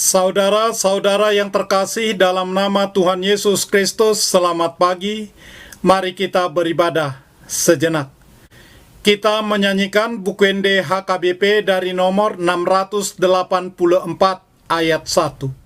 Saudara-saudara yang terkasih dalam nama Tuhan Yesus Kristus, selamat pagi. Mari kita beribadah sejenak. Kita menyanyikan Bukende HKBP dari nomor 684 ayat 1.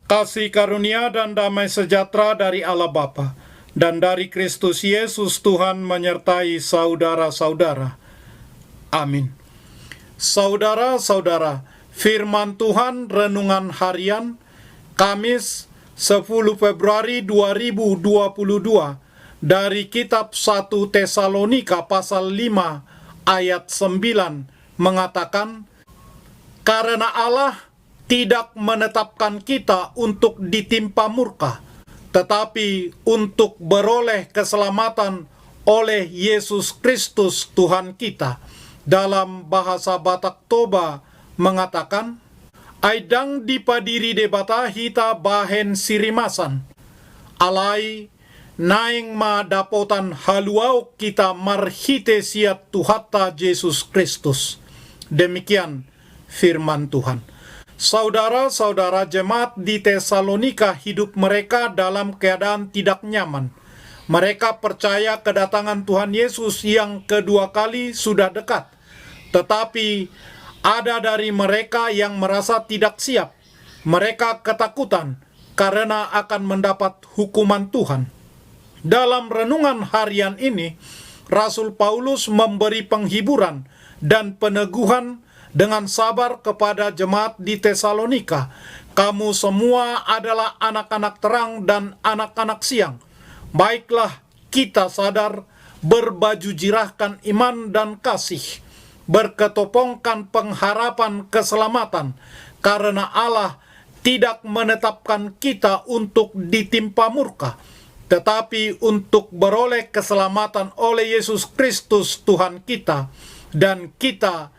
Kasih karunia dan damai sejahtera dari Allah Bapa dan dari Kristus Yesus Tuhan menyertai saudara-saudara. Amin. Saudara-saudara, firman Tuhan renungan harian Kamis 10 Februari 2022 dari kitab 1 Tesalonika pasal 5 ayat 9 mengatakan, karena Allah tidak menetapkan kita untuk ditimpa murka, tetapi untuk beroleh keselamatan oleh Yesus Kristus Tuhan kita. Dalam bahasa Batak Toba mengatakan, aidang dipadiri debata hita bahen sirimasan, alai naing ma dapotan haluau kita marhite siat Tuhatta Yesus Kristus. Demikian firman Tuhan. Saudara-saudara jemaat di Tesalonika hidup mereka dalam keadaan tidak nyaman. Mereka percaya kedatangan Tuhan Yesus yang kedua kali sudah dekat. Tetapi ada dari mereka yang merasa tidak siap. Mereka ketakutan karena akan mendapat hukuman Tuhan. Dalam renungan harian ini, Rasul Paulus memberi penghiburan dan peneguhan dengan sabar kepada jemaat di Tesalonika. Kamu semua adalah anak-anak terang dan anak-anak siang. Baiklah kita sadar, berbaju jirahkan iman dan kasih, berketopongkan pengharapan keselamatan, karena Allah tidak menetapkan kita untuk ditimpa murka, tetapi untuk beroleh keselamatan oleh Yesus Kristus Tuhan kita, dan kita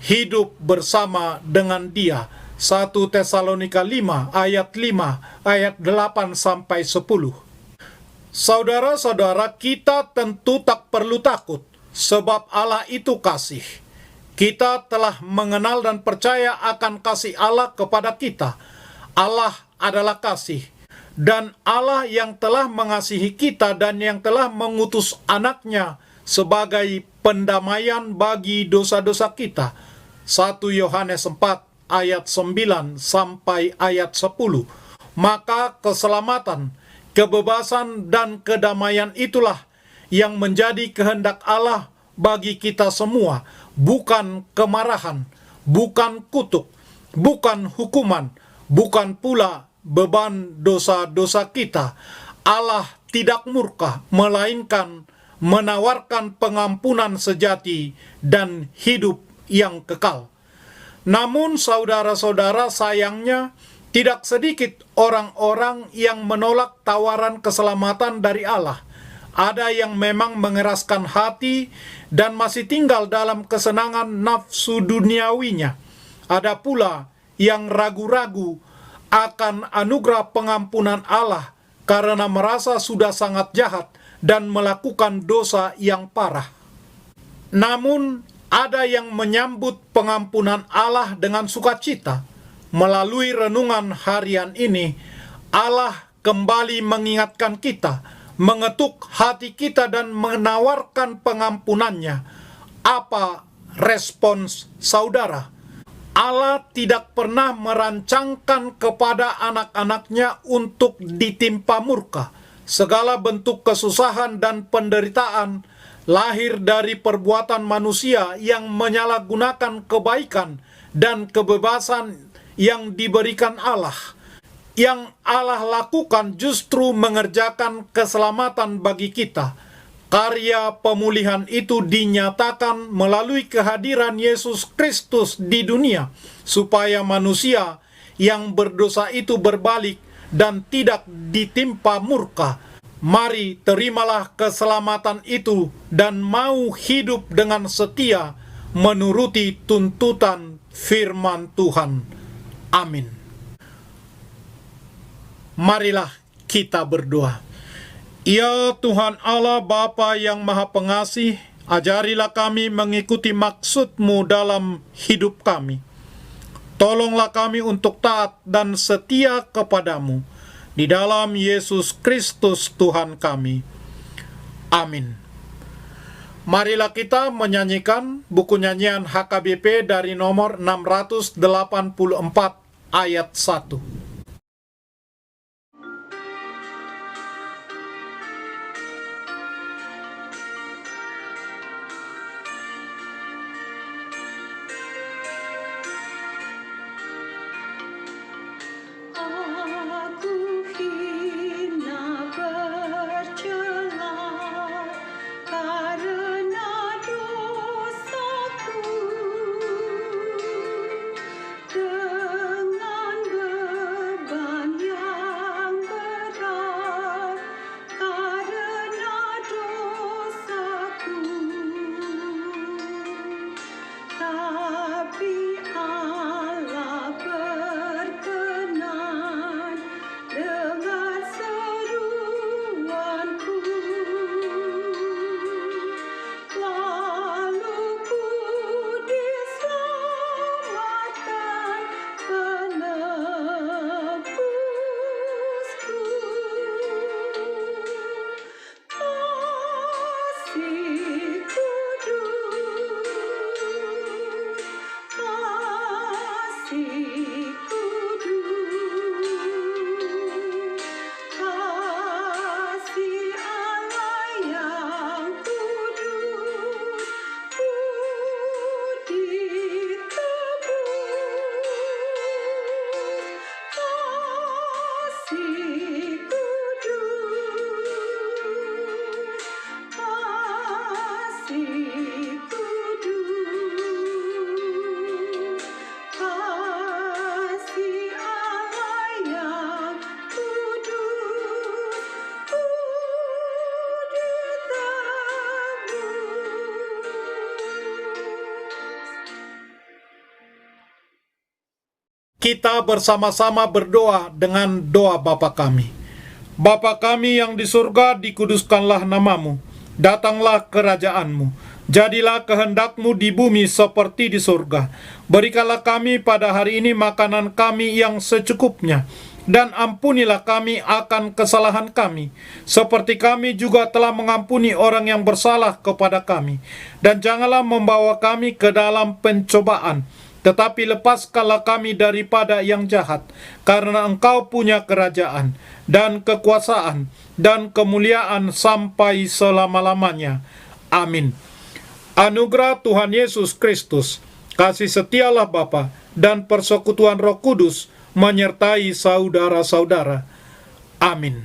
hidup bersama dengan Dia. 1 Tesalonika 5 ayat 5 ayat 8 sampai 10. Saudara-saudara, kita tentu tak perlu takut, sebab Allah itu kasih. Kita telah mengenal dan percaya akan kasih Allah kepada kita. Allah adalah kasih, dan Allah yang telah mengasihi kita dan yang telah mengutus anaknya sebagai pendamaian bagi dosa-dosa kita. 1 Yohanes 4 ayat 9 sampai ayat 10. Maka keselamatan, kebebasan dan kedamaian itulah yang menjadi kehendak Allah bagi kita semua, bukan kemarahan, bukan kutuk, bukan hukuman, bukan pula beban dosa-dosa kita, Allah tidak murka, melainkan menawarkan pengampunan sejati dan hidup yang kekal. Namun saudara-saudara, sayangnya tidak sedikit orang-orang yang menolak tawaran keselamatan dari Allah. Ada yang memang mengeraskan hati dan masih tinggal dalam kesenangan nafsu duniawinya. Ada pula yang ragu-ragu akan anugerah pengampunan Allah karena merasa sudah sangat jahat dan melakukan dosa yang parah. Namun, ada yang menyambut pengampunan Allah dengan sukacita. Melalui renungan harian ini, Allah kembali mengingatkan kita, mengetuk hati kita dan menawarkan pengampunannya. Apa respons saudara? Allah tidak pernah merancangkan kepada anak-anaknya untuk ditimpa murka. Segala bentuk kesusahan dan penderitaan lahir dari perbuatan manusia yang menyalahgunakan kebaikan dan kebebasan yang diberikan Allah. Yang Allah lakukan justru mengerjakan keselamatan bagi kita. Karya pemulihan itu dinyatakan melalui kehadiran Yesus Kristus di dunia, supaya manusia yang berdosa itu berbalik dan tidak ditimpa murka. Mari terimalah keselamatan itu dan mau hidup dengan setia menuruti tuntutan firman Tuhan. Amin. Marilah kita berdoa. Ya Tuhan Allah Bapa yang Maha Pengasih, ajarilah kami mengikuti maksud-Mu dalam hidup kami. Tolonglah kami untuk taat dan setia kepadamu. Di dalam Yesus Kristus Tuhan kami. Amin. Marilah kita menyanyikan buku nyanyian HKBP dari nomor 684 ayat 1. Kita bersama-sama berdoa dengan doa Bapa kami. Bapa kami yang di surga, dikuduskanlah namamu. Datanglah kerajaanmu. Jadilah kehendak-Mu di bumi seperti di surga. Berikanlah kami pada hari ini makanan kami yang secukupnya. Dan ampunilah kami akan kesalahan kami, seperti kami juga telah mengampuni orang yang bersalah kepada kami. Dan janganlah membawa kami ke dalam pencobaan, tetapi lepaskanlah kami daripada yang jahat, karena Engkau punya kerajaan, dan kekuasaan, dan kemuliaan sampai selama-lamanya. Amin. Anugerah Tuhan Yesus Kristus, kasih setialah Bapa, dan persekutuan Roh Kudus menyertai saudara-saudara. Amin.